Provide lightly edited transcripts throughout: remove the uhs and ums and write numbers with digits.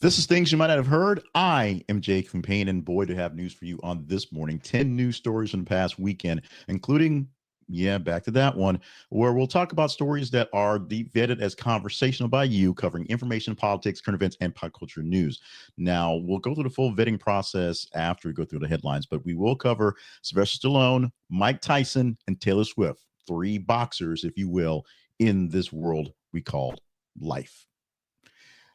This is Things You Might Not Have Heard. I am Jake from Payne, and boy, to have news for you on this morning. 10 news stories from the past weekend, including, back to that one, where we'll talk about stories that are deep vetted as conversational by you, covering information, politics, current events, and pop culture news. Now, we'll go through the full vetting process after we go through the headlines, but we will cover Sylvester Stallone, Mike Tyson, and Taylor Swift, three boxers, if you will, in this world we call life.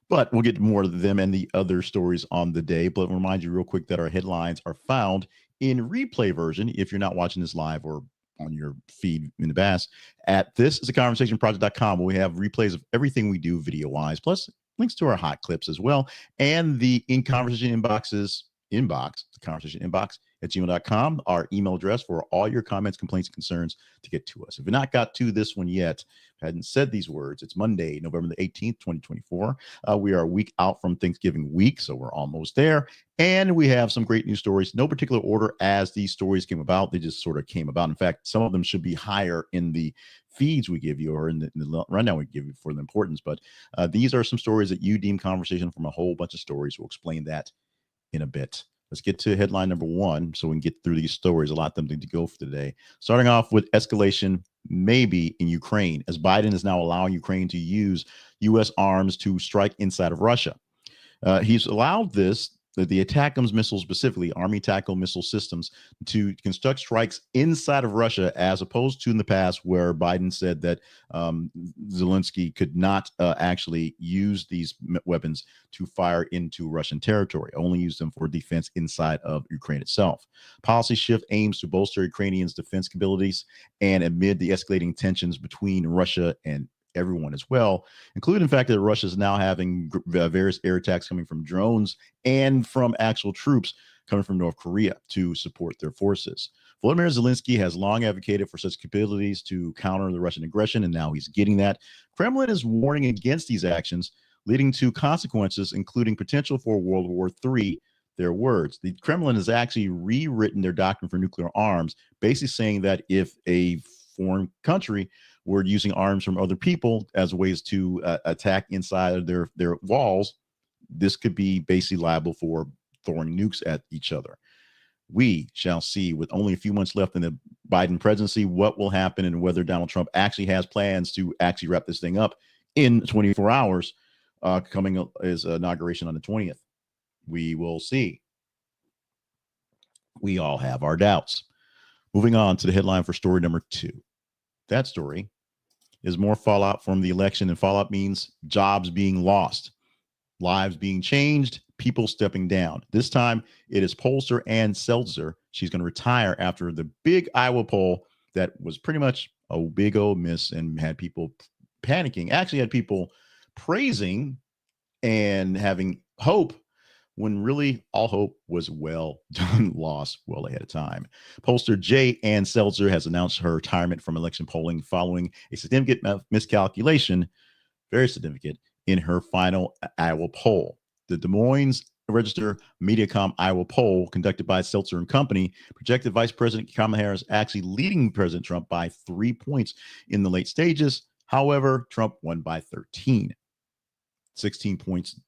But we'll get more of them and the other stories on the day. But I'll remind you real quick that our headlines are found in replay version if you're not watching this live or on your feed in the past at thisisaconversationproject.com, where we have replays of everything we do video wise, plus links to our hot clips as well, and the in conversation the conversation inbox at gmail.com, our email address for all your comments, complaints, and concerns to get to us. If you've not got to this one yet, hadn't said these words, it's Monday, November the 18th, 2024. We are a week out from Thanksgiving week, so we're almost there. And we have some great news stories, no particular order as these stories came about. They just sort of came about. In fact, some of them should be higher in the feeds we give you or in the rundown we give you for the importance. But these are some stories that you deem conversation from a whole bunch of stories. We'll explain that in a bit. Let's get to headline number one so we can get through these stories. A lot of them to go for today. Starting off with escalation, maybe in Ukraine, as Biden is now allowing Ukraine to use U.S. arms to strike inside of Russia. He's allowed this, the ATACMS missiles specifically, Army Tactical Missile Systems, to construct strikes inside of Russia, as opposed to in the past where Biden said that Zelensky could not actually use these weapons to fire into Russian territory, only use them for defense inside of Ukraine itself. Policy shift aims to bolster Ukrainians' defense capabilities, and amid the escalating tensions between Russia and everyone as well, including the fact that Russia is now having various air attacks coming from drones and from actual troops coming from North Korea to support their forces. Volodymyr Zelensky has long advocated for such capabilities to counter the Russian aggression, and now he's getting that. Kremlin is warning against these actions, leading to consequences, including potential for World War III. Their words. The Kremlin has actually rewritten their doctrine for nuclear arms, basically saying that if a foreign country were using arms from other people as ways to attack inside of their walls, this could be basically liable for throwing nukes at each other. We shall see, with only a few months left in the Biden presidency, what will happen and whether Donald Trump actually has plans to actually wrap this thing up in 24 hours, coming as inauguration on the 20th. We will see. We all have our doubts. Moving on to the headline for story number two. That story is more fallout from the election, and fallout means jobs being lost, lives being changed, people stepping down. This time it is Pollster Ann Selzer. She's going to retire after the big Iowa poll that was pretty much a big old miss and had people panicking, actually had people praising and having hope, when really all hope was lost well ahead of time. Pollster J. Ann Selzer has announced her retirement from election polling following a significant miscalculation, very significant, in her final Iowa poll. The Des Moines Register Mediacom Iowa poll conducted by Seltzer and Company projected Vice President Kamala Harris actually leading President Trump by 3 points in the late stages. However, Trump won by 13. 16 points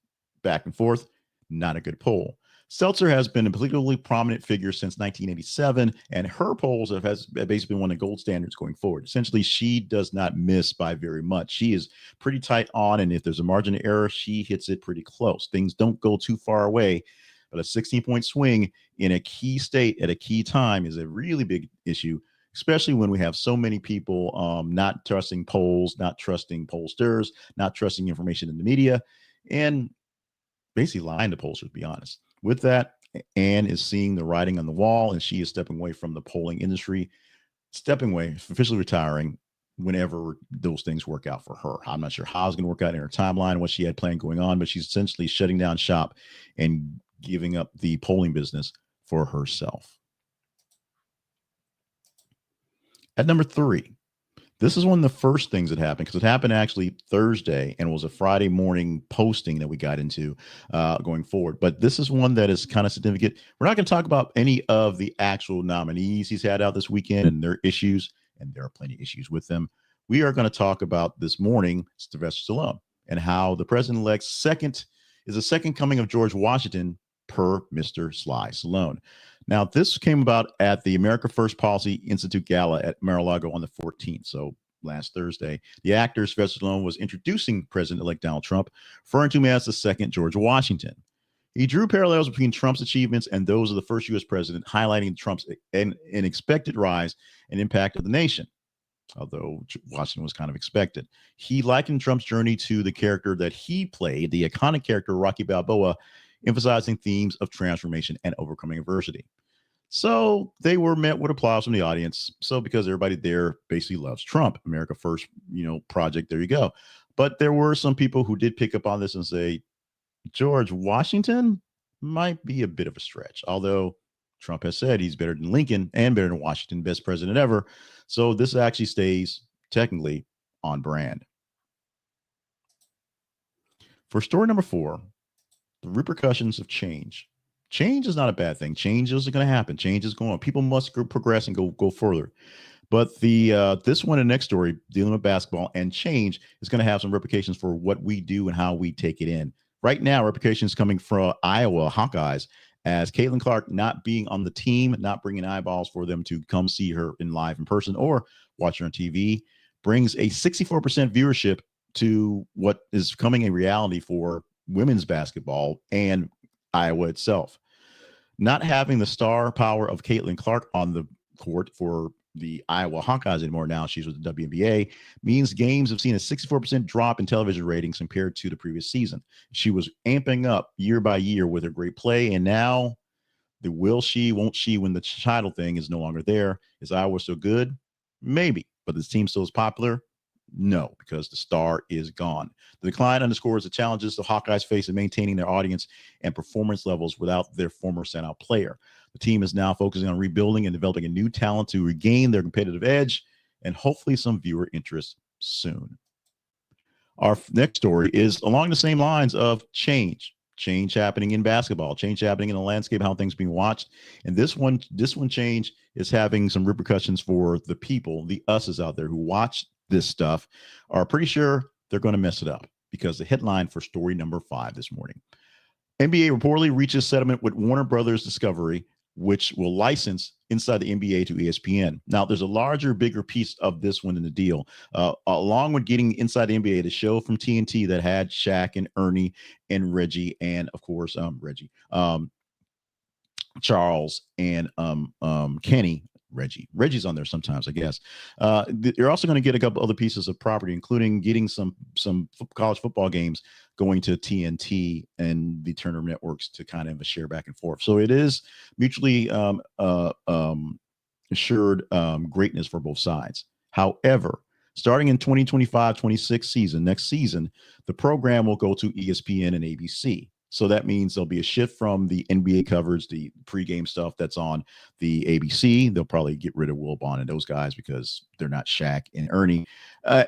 back and forth. Not a good poll. Seltzer has been a politically prominent figure since 1987, and her polls have basically been one of the gold standards going forward. Essentially, she does not miss by very much. She is pretty tight on, and if there's a margin of error, she hits it pretty close. Things don't go too far away, but a 16-point swing in a key state at a key time is a really big issue, especially when we have so many people not trusting polls, not trusting pollsters, not trusting information in the media, and basically lying to pollsters, to be honest. With that, Ann is seeing the writing on the wall, and she is stepping away from the polling industry, stepping away, officially retiring whenever those things work out for her. I'm not sure how it's going to work out in her timeline, what she had planned going on, but she's essentially shutting down shop and giving up the polling business for herself. At number three, this is one of the first things that happened, because it happened actually Thursday and it was a Friday morning posting that we got into going forward. But this is one that is kind of significant. We're not going to talk about any of the actual nominees he's had out this weekend and their issues, and there are plenty of issues with them. We are going to talk about this morning Sylvester Stallone and how the president-elect's second is the second coming of George Washington per Mr. Sly Stallone. Now, this came about at the America First Policy Institute Gala at Mar-a-Lago on the 14th, so last Thursday. The actor Sylvester Stallone was introducing President-elect Donald Trump, referring to him as the second George Washington. He drew parallels between Trump's achievements and those of the first U.S. president, highlighting Trump's unexpected rise and impact of the nation, although Washington was kind of expected. He likened Trump's journey to the character that he played, the iconic character Rocky Balboa, emphasizing themes of transformation and overcoming adversity. So they were met with applause from the audience. So because everybody there basically loves Trump, America First, project, there you go. But there were some people who did pick up on this and say, George Washington might be a bit of a stretch, although Trump has said he's better than Lincoln and better than Washington, best president ever. So this actually stays technically on brand. For story number 4, the repercussions of change. Change is not a bad thing. Change is going to happen. Change is going on. People must progress and go further. But this one and next story, dealing with basketball and change, is going to have some repercussions for what we do and how we take it in. Right now, repercussions coming from Iowa Hawkeyes, as Caitlin Clark not being on the team, not bringing eyeballs for them to come see her live in person or watch her on TV, brings a 64% viewership to what is becoming a reality for women's basketball and Iowa itself. Not having the star power of Caitlin Clark on the court for the Iowa Hawkeyes anymore, now she's with the WNBA, means games have seen a 64% drop in television ratings compared to the previous season. She was amping up year by year with her great play, and now the will she, won't she win the title thing is no longer there. Is Iowa still good? Maybe, but this team still is popular? No, because the star is gone. The decline underscores the challenges the Hawkeyes face in maintaining their audience and performance levels without their former standout player. The team is now focusing on rebuilding and developing a new talent to regain their competitive edge and hopefully some viewer interest soon. Our next story is along the same lines of change happening in basketball, change happening in the landscape, how things are being watched. And this one change is having some repercussions for the people, the us's out there who watch this stuff, are pretty sure they're going to mess it up, because the headline for story number 5 this morning: NBA reportedly reaches settlement with Warner Brothers Discovery, which will license Inside the NBA to ESPN. Now, there's a larger, bigger piece of this one in the deal. Along with getting Inside the NBA, the show from TNT that had Shaq and Ernie and Reggie, and of course, Charles and Kenny. Reggie's on there sometimes, I guess. You're also going to get a couple other pieces of property, including getting some college football games going to TNT and the Turner networks to kind of share back and forth. So it is mutually assured greatness for both sides. However, starting in 2025-26 season, next season, the program will go to ESPN and ABC. So that means there'll be a shift from the NBA coverage, the pregame stuff that's on the ABC. They'll probably get rid of Wilbon and those guys because they're not Shaq and Ernie.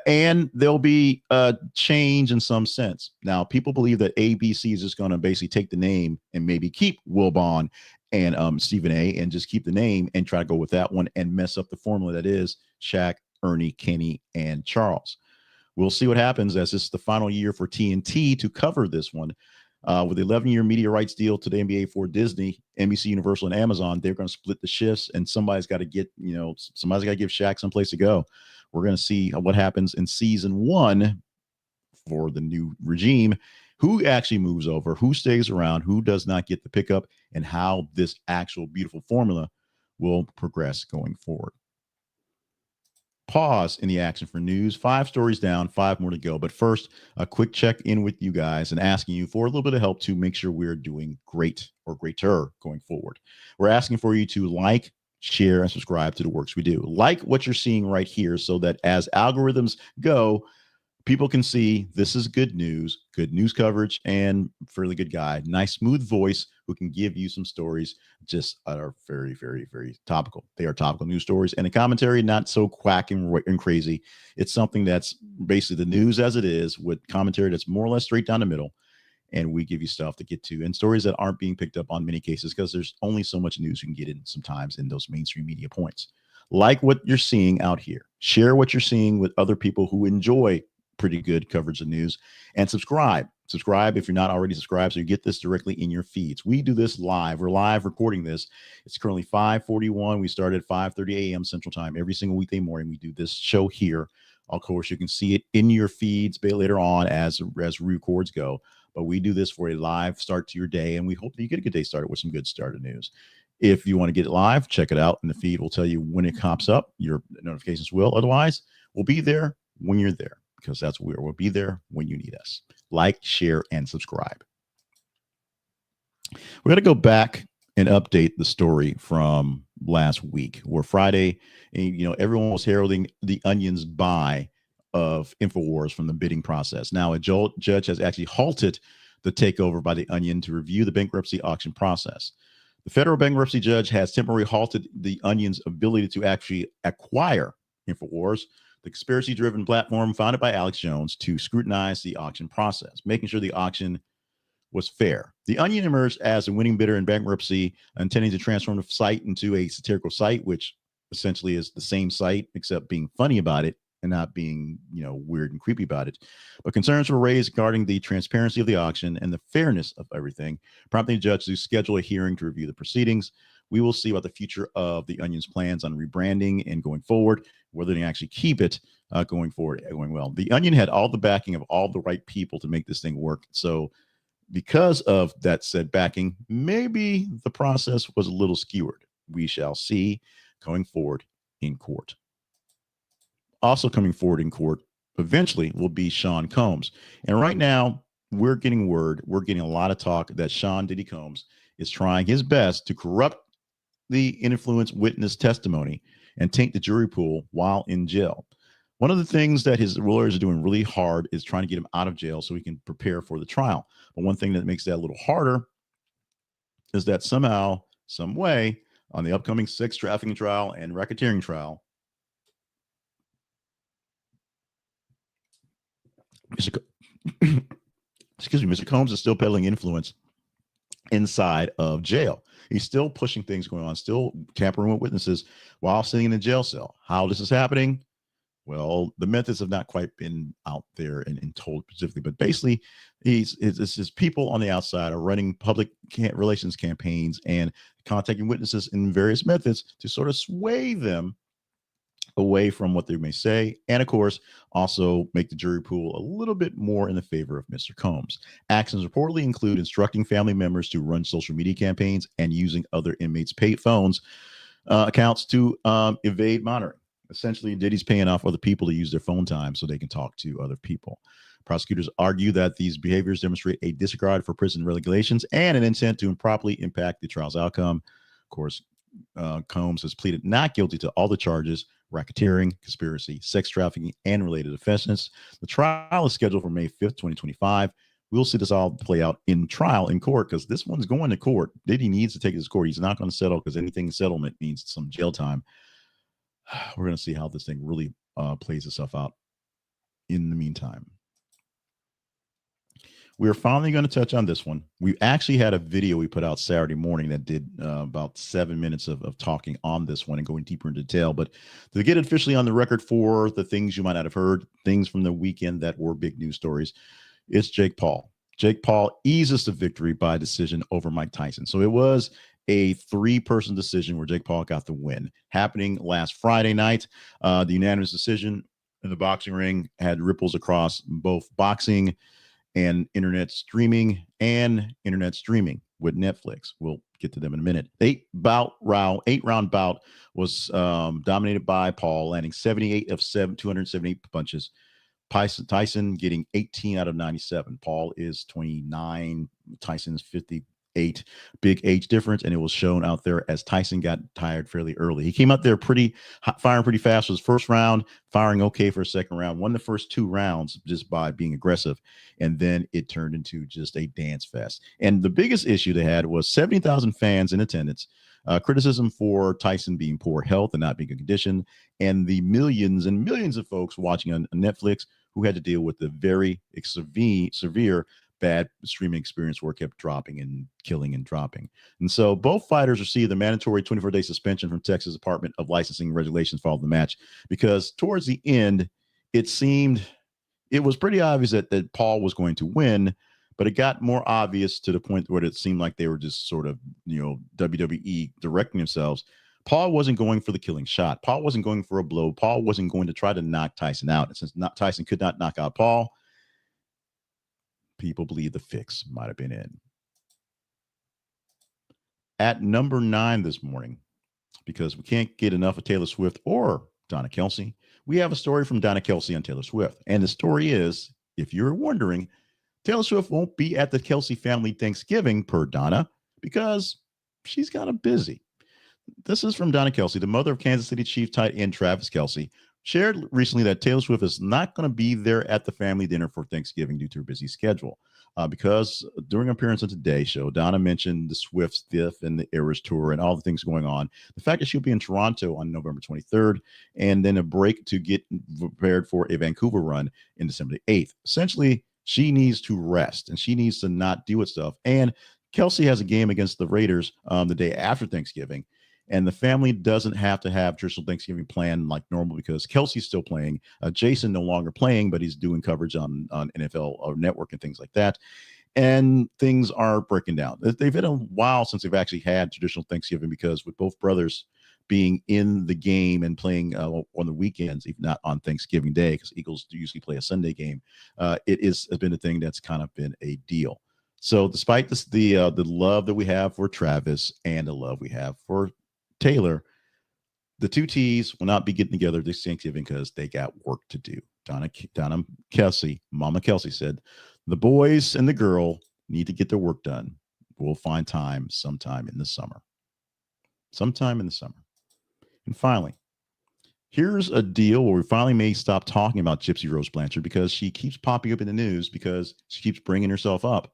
And there'll be a change in some sense. Now, people believe that ABC is just going to basically take the name and maybe keep Wilbon and Stephen A. and just keep the name and try to go with that one and mess up the formula that is Shaq, Ernie, Kenny, and Charles. We'll see what happens, as this is the final year for TNT to cover this one. With the 11-year media rights deal to the NBA for Disney, NBC, Universal, and Amazon, they're going to split the shifts, and somebody's got to give Shaq someplace to go. We're going to see what happens in season 1 for the new regime, who actually moves over, who stays around, who does not get the pickup, and how this actual beautiful formula will progress going forward. Pause in the action for news. 5 stories down, 5 more to go. But first, a quick check in with you guys and asking you for a little bit of help to make sure we're doing great or greater going forward. We're asking for you to like, share, and subscribe to the works we do. Like what you're seeing right here, so that as algorithms go, people can see this is good news coverage, and fairly good guy. Nice, smooth voice who can give you some stories just are very, very, very topical. They are topical news stories, and the commentary not so quack and crazy. It's something that's basically the news as it is, with commentary that's more or less straight down the middle. And we give you stuff to get to, and stories that aren't being picked up on many cases, because there's only so much news you can get in sometimes in those mainstream media points. Like what you're seeing out here. Share what you're seeing with other people who enjoy pretty good coverage of news, and subscribe Subscribe if you're not already subscribed so you get this directly in your feeds. We do this live. We're live recording this. It's currently 5:41. We start at 5:30 a.m. Central Time every single weekday morning. We do this show here. Of course, you can see it in your feeds later on as records go. But we do this for a live start to your day, and we hope that you get a good day started with some good started news. If you want to get it live, check it out, and the feed will tell you when it pops up. Your notifications will. Otherwise, we'll be there when you're there, because that's where we'll be there when you need us. Like, share, and subscribe. We're going to go back and update the story from last week, where Friday, everyone was heralding the Onion's buy of Infowars from the bidding process. Now, a judge has actually halted the takeover by the Onion to review the bankruptcy auction process. The federal bankruptcy judge has temporarily halted the Onion's ability to actually acquire Infowars, the conspiracy-driven platform founded by Alex Jones, to scrutinize the auction process, making sure the auction was fair. The Onion emerged as a winning bidder in bankruptcy, intending to transform the site into a satirical site, which essentially is the same site, except being funny about it and not being, weird and creepy about it. But concerns were raised regarding the transparency of the auction and the fairness of everything, prompting the judge to schedule a hearing to review the proceedings. We will see about the future of the Onion's plans on rebranding and going forward, whether they actually keep it going forward, going well. The Onion had all the backing of all the right people to make this thing work. So because of that said backing, maybe the process was a little skewered. We shall see going forward in court. Also coming forward in court eventually will be Sean Combs. And right now, we're getting a lot of talk that Sean Diddy Combs is trying his best to corrupt the influence witness testimony and taint the jury pool while in jail. One of the things that his lawyers are doing really hard is trying to get him out of jail so he can prepare for the trial. But one thing that makes that a little harder is that somehow, some way, on the upcoming sex trafficking trial and racketeering trial, Mr. Combs is still peddling influence inside of jail. He's still pushing things going on, still tampering with witnesses while sitting in a jail cell. How this is happening? Well, the methods have not quite been out there and told specifically, but basically, his people on the outside are running public relations campaigns and contacting witnesses in various methods to sort of sway them away from what they may say, and of course, also make the jury pool a little bit more in the favor of Mr. Combs. Actions reportedly include instructing family members to run social media campaigns and using other inmates' paid phones accounts to evade monitoring. Essentially, Diddy's paying off other people to use their phone time so they can talk to other people. Prosecutors argue that these behaviors demonstrate a disregard for prison regulations and an intent to improperly impact the trial's outcome. Of course, Combs has pleaded not guilty to all the charges: racketeering, conspiracy, sex trafficking, and related offenses. The trial is scheduled for May 5th, 2025. We'll see this all play out in trial in court, because this one's going to court. Diddy needs to take this to court. He's not going to settle, because anything settlement means some jail time. We're going to see how this thing really plays itself out in the meantime. We're finally going to touch on this one. We actually had a video we put out Saturday morning that did about 7 minutes of talking on this one and going deeper into detail. But to get it officially on the record for the things you might not have heard, things from the weekend that were big news stories, it's Jake Paul. Jake Paul eases the victory by decision over Mike Tyson. So it was a 3-person decision where Jake Paul got the win, happening last Friday night. The unanimous decision in the boxing ring had ripples across both boxing and internet streaming with Netflix. We'll get to them in a minute. 8-round bout was dominated by Paul, landing 78 of 278 punches. Tyson getting 18 out of 97. Paul is 29. Tyson's 58. Big age difference, and it was shown out there as Tyson got tired fairly early. He came out there firing pretty fast for his first round, firing okay for a second round, won the first 2 rounds just by being aggressive, and then it turned into just a dance fest. And the biggest issue they had was 70,000 fans in attendance, criticism for Tyson being poor health and not being in condition, and the millions and millions of folks watching on Netflix who had to deal with the very severe bad streaming experience where it kept dropping and killing and dropping. And so both fighters received the mandatory 24-day suspension from Texas Department of Licensing Regulations following the match, because towards the end, it was pretty obvious that Paul was going to win, but it got more obvious to the point where it seemed like they were just sort of, WWE directing themselves. Paul wasn't going for the killing shot. Paul wasn't going for a blow. Paul wasn't going to try to knock Tyson out. And since Tyson could not knock out Paul, people believe the fix might have been in. At number 9 this morning, because we can't get enough of Taylor Swift or Donna Kelce, we have a story from Donna Kelce on Taylor Swift. And the story is, if you're wondering, Taylor Swift won't be at the Kelce family Thanksgiving, per Donna, because she's kind of busy. This is from Donna Kelce, the mother of Kansas City Chiefs tight end Travis Kelce, shared recently that Taylor Swift is not going to be there at the family dinner for Thanksgiving due to her busy schedule. Because during an appearance on Today Show, Donna mentioned the Swift's Fifth and the Eras Tour and all the things going on. The fact that she'll be in Toronto on November 23rd, and then a break to get prepared for a Vancouver run in December 8th. Essentially, she needs to rest, and she needs to not deal with stuff. And Kelce has a game against the Raiders the day after Thanksgiving. And the family doesn't have to have traditional Thanksgiving plan like normal because Kelce's still playing. Jason no longer playing, but he's doing coverage on NFL or network and things like that. And things are breaking down. They've been a while since they've actually had traditional Thanksgiving because with both brothers being in the game and playing on the weekends, if not on Thanksgiving Day, because Eagles usually play a Sunday game, has been a thing that's kind of been a deal. So despite this, the love that we have for Travis and the love we have for Taylor, the two T's will not be getting together this Thanksgiving because they got work to do. Donna Kelce, Mama Kelce said, the boys and the girl need to get their work done. We'll find time sometime in the summer. Sometime in the summer. And finally, here's a deal where we finally may stop talking about Gypsy-Rose Blanchard because she keeps popping up in the news because she keeps bringing herself up.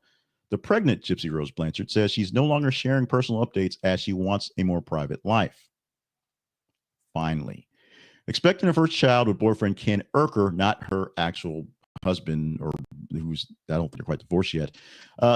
The pregnant Gypsy-Rose Blanchard says she's no longer sharing personal updates as she wants a more private life. Finally, expecting her first child with boyfriend Ken Urker, not her actual husband, or I don't think they're quite divorced yet.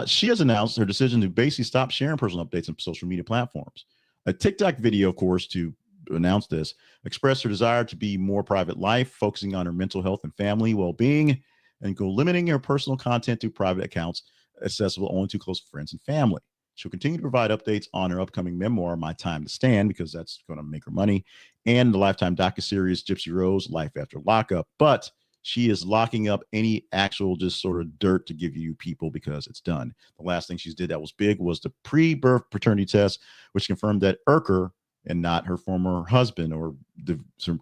She has announced her decision to basically stop sharing personal updates on social media platforms. A TikTok video, of course, to announce this, expressed her desire to be more private life, focusing on her mental health and family well-being, and go limiting her personal content to private accounts accessible only to close friends and family. She'll continue to provide updates on her upcoming memoir, My Time to Stand, because that's going to make her money, and the Lifetime docuseries Gypsy-Rose, Life After Lockup. But she is locking up any actual just sort of dirt to give you people because it's done. The last thing she did that was big was the pre-birth paternity test, which confirmed that Urker, and not her former husband or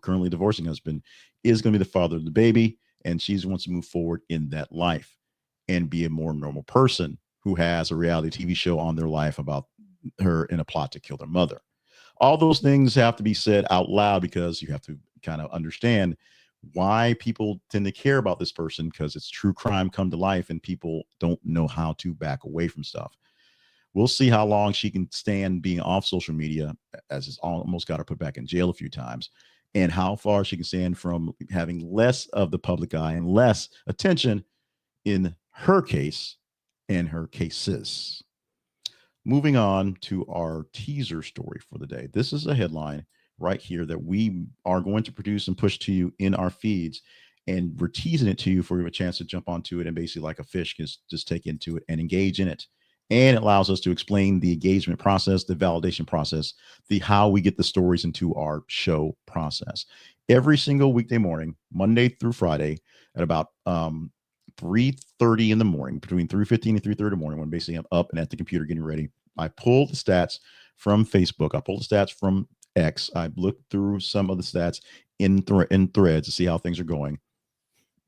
currently divorcing husband, is going to be the father of the baby, and she wants to move forward in that life and be a more normal person who has a reality TV show on their life about her in a plot to kill their mother. All those things have to be said out loud because you have to kind of understand why people tend to care about this person, because it's true crime come to life and people don't know how to back away from stuff. We'll see how long she can stand being off social media, as it's almost got her put back in jail a few times, and how far she can stand from having less of the public eye and less attention in her case and her cases. Moving on to our teaser story for the day. This is a headline right here that we are going to produce and push to you in our feeds, and we're teasing it to you for you a chance to jump onto it and basically like a fish can just take into it and engage in it. And it allows us to explain the engagement process, the validation process, the how we get the stories into our show process. Every single weekday morning, Monday through Friday, at about 3:30 in the morning, between 3:15 and 3:30 in the morning, when basically I'm up and at the computer getting ready, I pull the stats from Facebook. I pull the stats from X. I look through some of the stats in threads to see how things are going.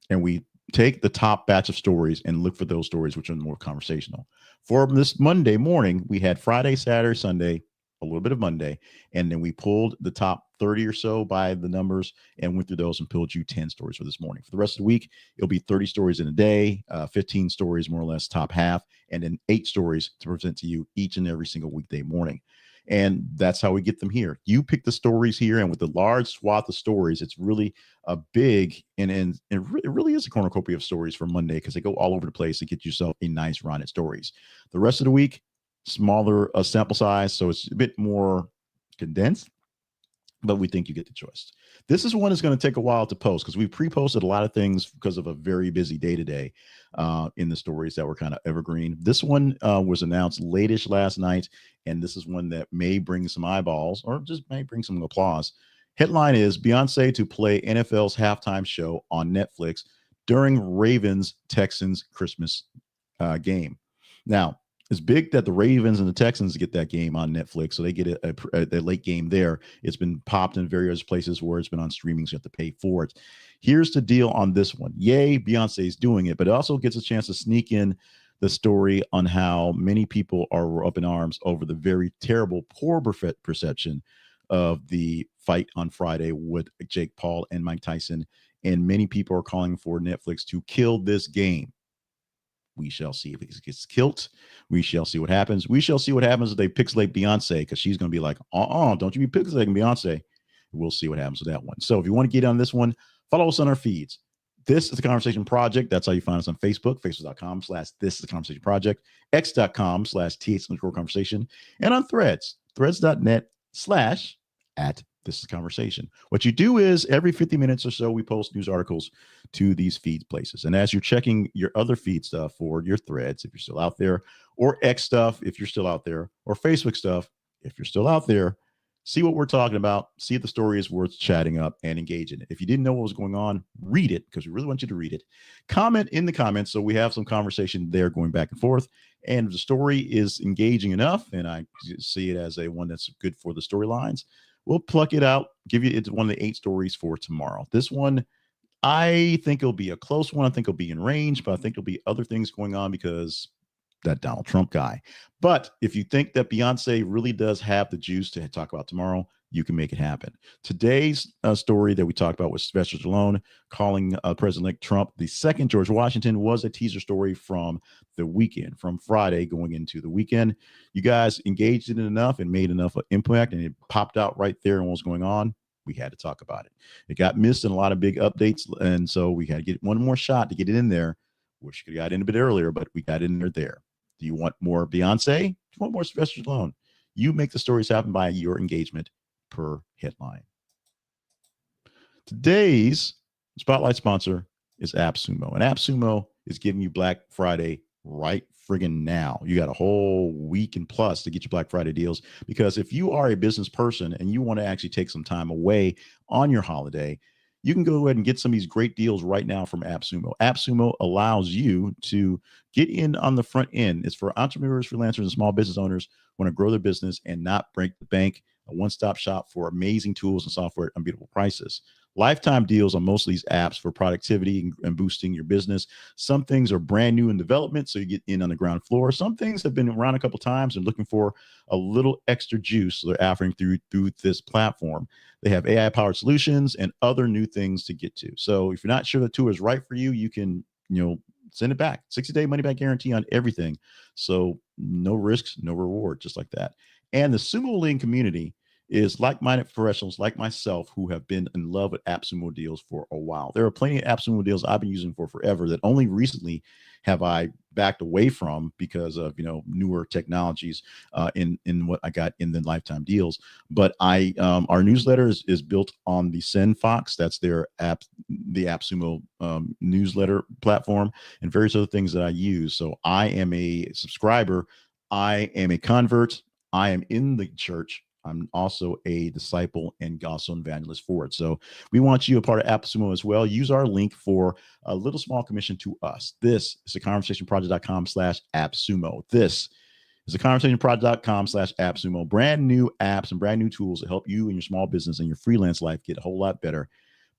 And we take the top batch of stories and look for those stories which are more conversational. For this Monday morning, we had Friday, Saturday, Sunday, a little bit of Monday, and then we pulled the top 30 or so by the numbers and went through those and pulled you 10 stories for this morning. For the rest of the week, it'll be 30 stories in a day, 15 stories more or less top half, and then 8 stories to present to you each and every single weekday morning. And that's how we get them here. You pick the stories here, and with the large swath of stories, it's really a big and it really is a cornucopia of stories for Monday because they go all over the place to get yourself a nice run at stories. The rest of the week, smaller sample size, so it's a bit more condensed. but we think you get the choice. This is one that's going to take a while to post because we pre-posted a lot of things because of a very busy day today in the stories that were kind of evergreen. This one was announced late-ish last night, and this is one that may bring some eyeballs or just may bring some applause. Headline is Beyonce to play NFL's halftime show on Netflix during Ravens-Texans Christmas game. Now, it's big that the Ravens and the Texans get that game on Netflix, so they get a late game there. It's been popped in various places where it's been on streaming, so you have to pay for it. Here's the deal on this one. Yay, Beyonce's doing it, but it also gets a chance to sneak in the story on how many people are up in arms over the very terrible, poor perception of the fight on Friday with Jake Paul and Mike Tyson. And many people are calling for Netflix to kill this game. We shall see if it gets killed. We shall see what happens. We shall see what happens if they pixelate Beyonce, because she's going to be like, don't you be pixelating Beyonce. We'll see what happens with that one. So if you want to get on this one, follow us on our feeds. This is the Conversation Project. That's how you find us on Facebook, facebook.com/This is the Conversation Project, x.com/th_conversation, and on Threads, threads.net/@ This is Conversation. What you do is every 50 minutes or so, we post news articles to these feed places. And as you're checking your other feed stuff for your Threads, if you're still out there, or X stuff, if you're still out there, or Facebook stuff, if you're still out there, see what we're talking about, see if the story is worth chatting up and engaging it. If you didn't know what was going on, read it, because we really want you to read it. Comment in the comments so we have some conversation there going back and forth. And if the story is engaging enough, and I see it as a one that's good for the storylines, we'll pluck it out, give you it's one of the 8 stories for tomorrow. This one, I think it'll be a close one. I think it'll be in range, but I think there'll be other things going on because that Donald Trump guy. But if you think that Beyonce really does have the juice to talk about tomorrow, you can make it happen. Today's story that we talked about was Sylvester Stallone calling President-elect Trump the second George Washington was a teaser story from the weekend, from Friday going into the weekend. You guys engaged in it enough and made enough impact, and it popped out right there on what's going on. We had to talk about it. It got missed in a lot of big updates, and so we had to get one more shot to get it in there. Wish we could have got in a bit earlier, but we got in there. Do you want more Beyonce? Do you want more Sylvester Stallone? You make the stories happen by your engagement per headline. Today's spotlight sponsor is AppSumo, and AppSumo is giving you Black Friday right friggin' now. You got a whole week and plus to get your Black Friday deals, because if you are a business person and you want to actually take some time away on your holiday, you can go ahead and get some of these great deals right now from AppSumo. AppSumo allows you to get in on the front end. It's for entrepreneurs, freelancers, and small business owners who want to grow their business and not break the bank. A one-stop shop for amazing tools and software at unbeatable prices. Lifetime deals on most of these apps for productivity and boosting your business. Some things are brand new in development, so you get in on the ground floor. Some things have been around a couple times and looking for a little extra juice, so they're offering through this platform. They have AI-powered solutions and other new things to get to. So if you're not sure the tool is right for you, you can, send it back. 60-day money-back guarantee on everything. So no risks, no reward, just like that. And the Sumo Link community is like-minded professionals like myself who have been in love with AppSumo deals for a while. There are plenty of AppSumo deals I've been using for forever that only recently have I backed away from because of newer technologies in what I got in the lifetime deals. But our newsletter is built on the SendFox. That's their app, the AppSumo newsletter platform, and various other things that I use. So I am a subscriber. I am a convert. I am in the church. I'm also a disciple and also an evangelist for it. So we want you a part of AppSumo as well. Use our link for a little small commission to us. This is theconversationproject.com/AppSumo. This is theconversationproject.com/AppSumo. Brand new apps and brand new tools to help you and your small business and your freelance life get a whole lot better.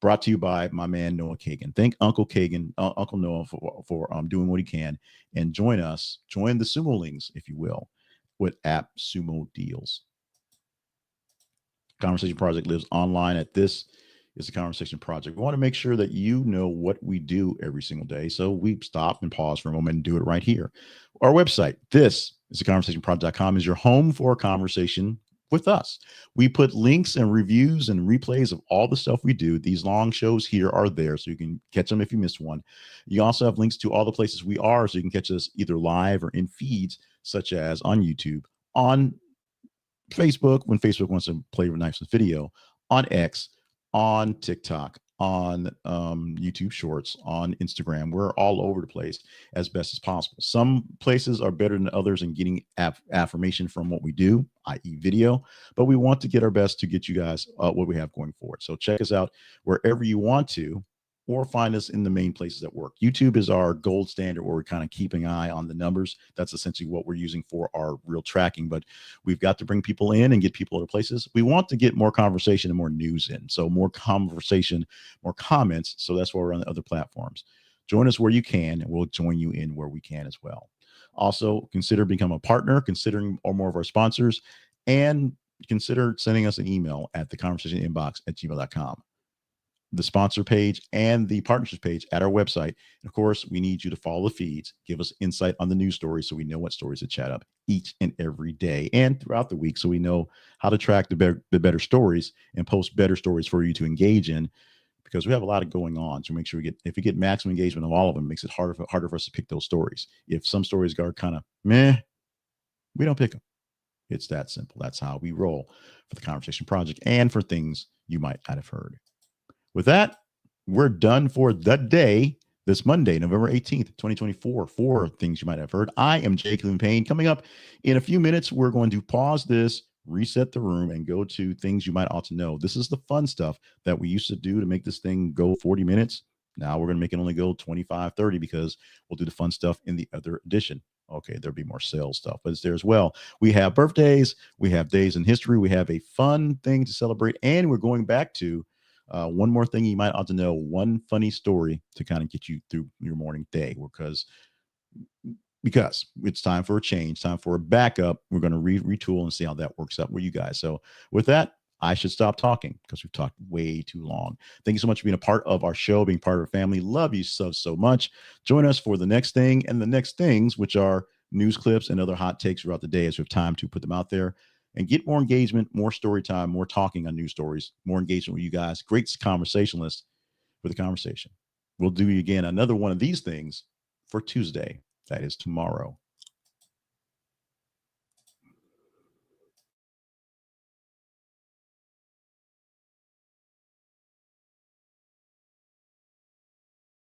Brought to you by my man, Noah Kagan. Thank Uncle Kagan, Uncle Noah for doing what he can, and join the Sumo Lings, if you will, with AppSumo deals. Conversation Project lives online at This is the Conversation Project. We want to make sure that you know what we do every single day. So we stop and pause for a moment and do it right here. Our website, this is theconversationproject.com, is your home for conversation with us. We put links and reviews and replays of all the stuff we do. These long shows here are there, so you can catch them if you missed one. You also have links to all the places we are, so you can catch us either live or in feeds, such as on YouTube, on Facebook, when Facebook wants to play nice with video, on X, on TikTok, on YouTube Shorts, on Instagram. We're all over the place as best as possible. Some places are better than others in getting affirmation from what we do, i.e. video, but we want to get our best to get you guys what we have going forward. So check us out wherever you want to, or find us in the main places that work. YouTube is our gold standard where we're kind of keeping an eye on the numbers. That's essentially what we're using for our real tracking, but we've got to bring people in and get people other places. We want to get more conversation and more news in. So more conversation, more comments. So that's why we're on the other platforms. Join us where you can, and we'll join you in where we can as well. Also, consider becoming a partner, considering or more of our sponsors, and consider sending us an email at theconversationinbox@gmail.com. The sponsor page and the partnerships page at our website. And of course, we need you to follow the feeds, give us insight on the news stories so we know what stories to chat up each and every day and throughout the week, so we know how to track the better stories and post better stories for you to engage in, because we have a lot of going on. So make sure if we get maximum engagement of all of them, it makes it harder for us to pick those stories. If some stories are kind of meh, we don't pick them. It's that simple. That's how we roll for the Conversation Project and for things you might not have heard. With that, we're done for the day. This Monday, November 18th, 2024, for things you might have heard. I am Jake Payne. Coming up in a few minutes, we're going to pause this, reset the room, and go to things you might ought to know. This is the fun stuff that we used to do to make this thing go 40 minutes. Now we're going to make it only go 25, 30, because we'll do the fun stuff in the other edition. Okay, there'll be more sales stuff, but it's there as well. We have birthdays, we have days in history, we have a fun thing to celebrate, and we're going back to one more thing you might ought to know, one funny story to kind of get you through your morning day, because it's time for a change, time for a backup. We're going to retool and see how that works out with you guys. So with that, I should stop talking because we've talked way too long. Thank you so much for being a part of our show, being part of our family. Love you so much. Join us for the next thing and the next things, which are news clips and other hot takes throughout the day as we have time to put them out there and get more engagement, more story time, more talking on news stories, more engagement with you guys. Great conversationalists for the conversation. We'll do again another one of these things for Tuesday. That is tomorrow.